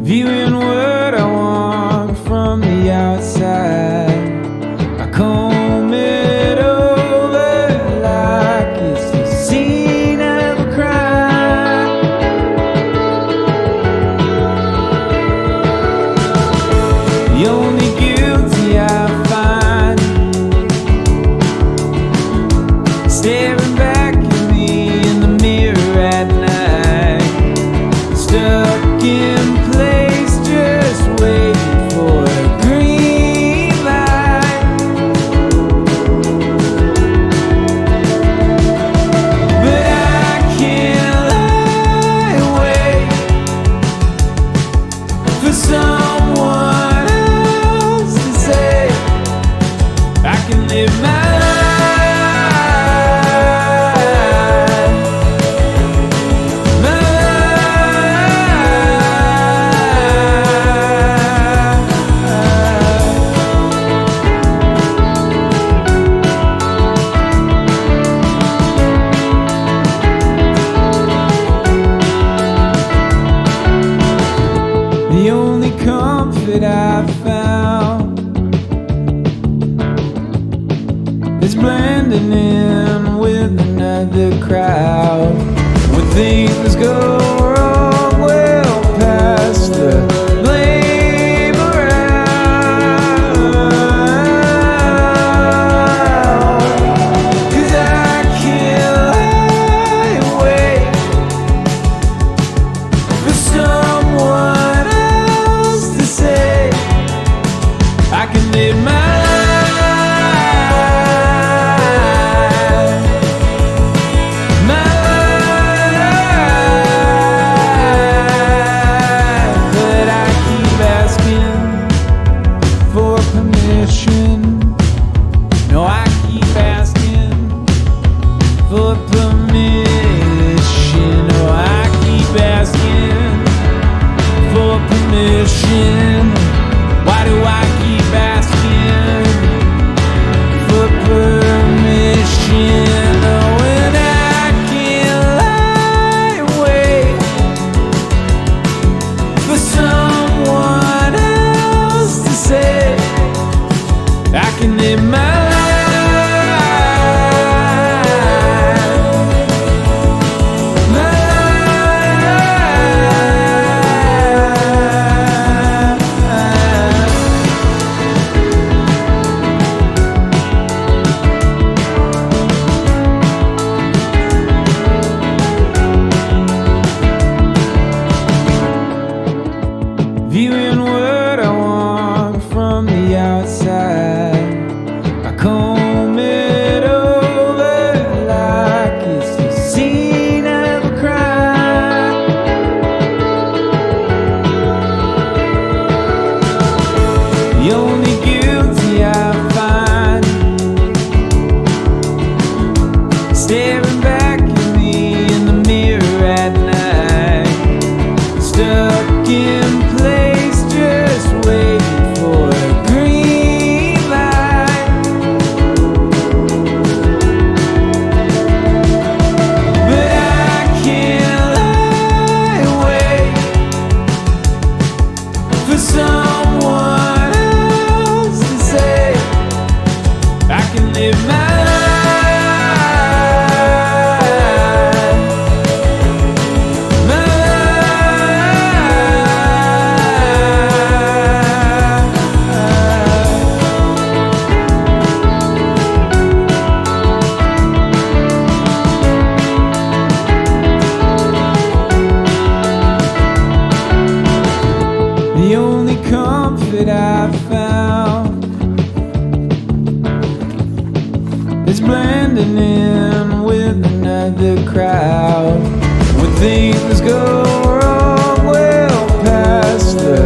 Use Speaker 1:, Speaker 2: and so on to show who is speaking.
Speaker 1: viewing what I want from the outside. I comb it over like it's the scene of a crime. The only guilty I find staring back at me in the mirror at night, stuck in place just waiting for a green light. But I can't lie awake for someone else to say I can live my the only comfort I've found is blending in with another crowd. When things go wrong, we'll pass the blame around. 'Cause I can't lie awake for someone else to say I can live my life, my life. But I keep asking for permission. No, I keep asking for permission. No, I keep asking for permission. Why do I keep asking for permission? Oh, when I can't lie awake for someone else to say I can live my viewing what I want from the outside. I comb it over like it's the scene of a crime. The only guilty I find staring back at me in the mirror at night, stuck in place just waiting for a green light. But I can't lie awake for someone else to say I can live my the only comfort I've found is blending in with another crowd. When things go wrong, we'll pass the